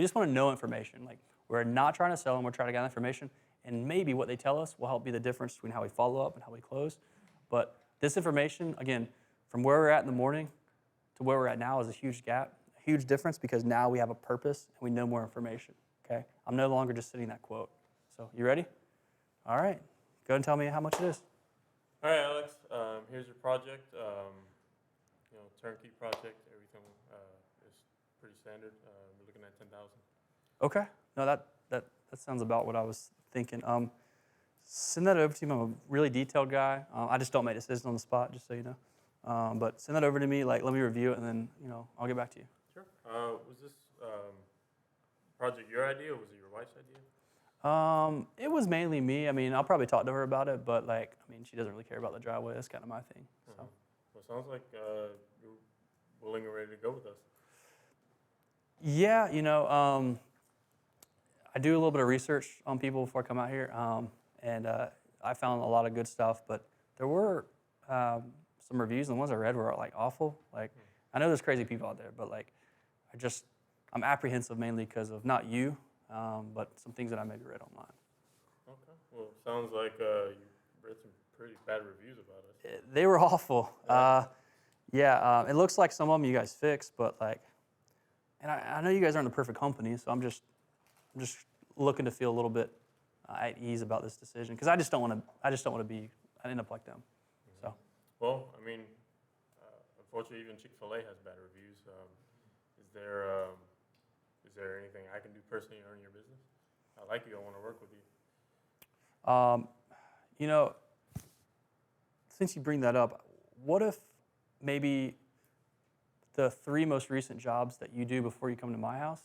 We just want to know information. Like, we're not trying to sell them, we're trying to gather information, and maybe what they tell us will help be the difference between how we follow up and how we close. But this information, again, from where we're at in the morning to where we're at now is a huge gap, a huge difference, because now we have a purpose and we know more information, okay? I'm no longer just sitting that quote. So, you ready? All right. Go ahead and tell me how much it is. All right, Alex, here's your project. Turnkey project, everything is pretty standard. We're looking at 10,000. Okay. No, that sounds about what I was thinking. Send that over to me. I'm a really detailed guy. I just don't make decisions on the spot, just so you know. But send that over to me. Like, let me review it, and then I'll get back to you. Sure. Was this project your idea, or was it your wife's idea? It was mainly me. I mean, I'll probably talk to her about it, but she doesn't really care about the driveway. That's kind of my thing. So. Well, it sounds like you're willing and ready to go with us. Yeah, I do a little bit of research on people before I come out here, and I found a lot of good stuff. But there were some reviews, and the ones I read were awful. I know there's crazy people out there, but I'm apprehensive mainly because of not you, but some things that I maybe read online. Okay. Well, it sounds like you read some pretty bad reviews about us. They were awful. It looks like some of them you guys fixed, but and I know you guys aren't the perfect company, so I'm just looking to feel a little bit at ease about this decision, because I just don't want to end up like them. Mm-hmm. So. Well, unfortunately, even Chick-fil-A has bad reviews. Is there anything I can do personally to earn your business? I like you. I want to work with you. Since you bring that up, what if maybe the 3 most recent jobs that you do before you come to my house,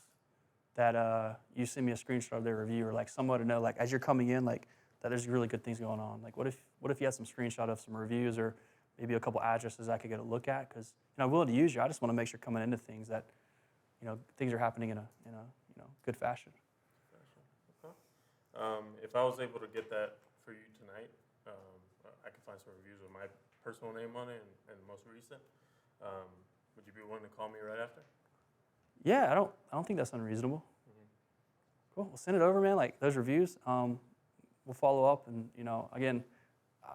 that you send me a screenshot of their review, or somewhat to know, as you're coming in, that there's really good things going on. What if you had some screenshot of some reviews, or maybe a couple addresses I could get a look at? Because I'm willing to use you. I just want to make sure coming into things that things are happening in a good fashion. Okay. If I was able to get that for you tonight, I could find some reviews with my personal name on it and the most recent. Would you be willing to call me right after? Yeah, I don't think that's unreasonable. Mm-hmm. Cool. Well, send it over, man. Those reviews. We'll follow up, and again,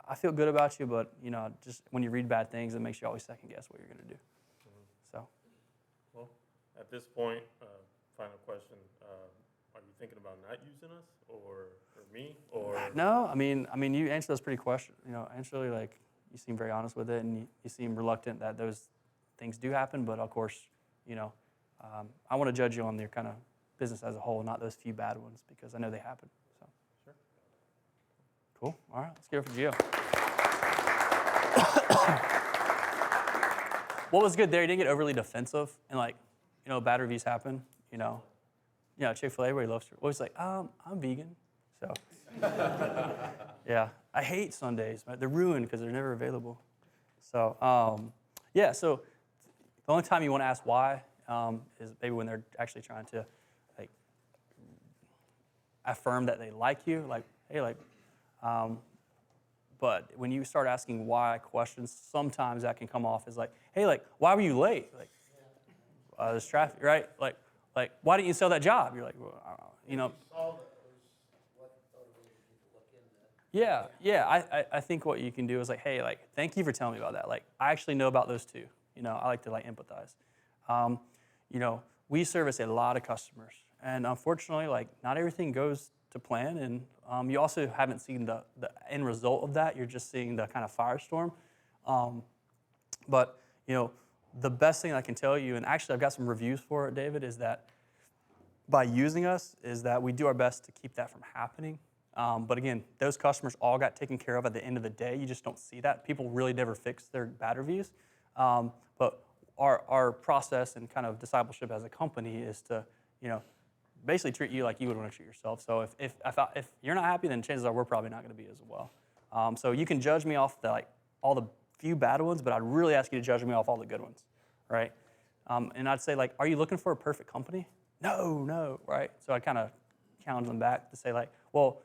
I feel good about you, but just when you read bad things, it makes you always second guess what you're going to do. Mm-hmm. So. Well, at this point, final question: are you thinking about not using us, or me, or? No, I mean, you answered those pretty questions. Actually, you seem very honest with it, and you seem reluctant that those things do happen. But of course, I want to judge you on your kind of business as a whole, not those few bad ones, because I know they happen. So. Sure. Cool. All right, let's get it for Gio. What was good there? You didn't get overly defensive, and bad reviews happen. Chick-fil-A, everybody loves to. Well, he's like, I'm vegan, so. Yeah, I hate Sundays. They're ruined because they're never available. So, so the only time you want to ask why is maybe when they're actually trying to, affirm that they like you, but when you start asking why questions, sometimes that can come off as hey, why were you late? There's traffic, right? Why didn't you sell that job? You're well, Yeah. I think what you can do is hey, thank you for telling me about that. I actually know about those too. I like to empathize. We service a lot of customers, and unfortunately, not everything goes to plan, and you also haven't seen the end result of that. You're just seeing the kind of firestorm. But the best thing I can tell you, and actually I've got some reviews for it, David, is that by using us, is that we do our best to keep that from happening. But again, those customers all got taken care of at the end of the day. You just don't see that. People really never fix their bad reviews. But our process and kind of discipleship as a company is to, basically treat you like you would want to treat yourself. So if you're not happy, then chances are we're probably not going to be as well. So you can judge me off all the few bad ones, but I'd really ask you to judge me off all the good ones, right? And I'd say are you looking for a perfect company? No, right? So I kind of challenge them back to say well,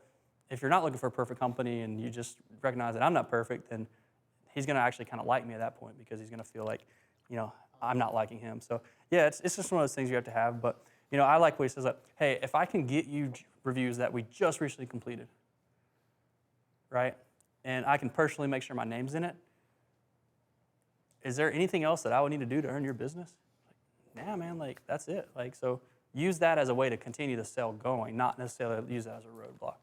if you're not looking for a perfect company and you just recognize that I'm not perfect, then he's going to actually kind of like me at that point, because he's going to feel I'm not liking him. So yeah, it's just one of those things you have to have. But You know, I like what he says that, hey, if I can get you reviews that we just recently completed, right? And I can personally make sure my name's in it, is there anything else that I would need to do to earn your business? Like, nah, man, like, that's it. Like, so use that as a way to continue the sale going, not necessarily use that as a roadblock.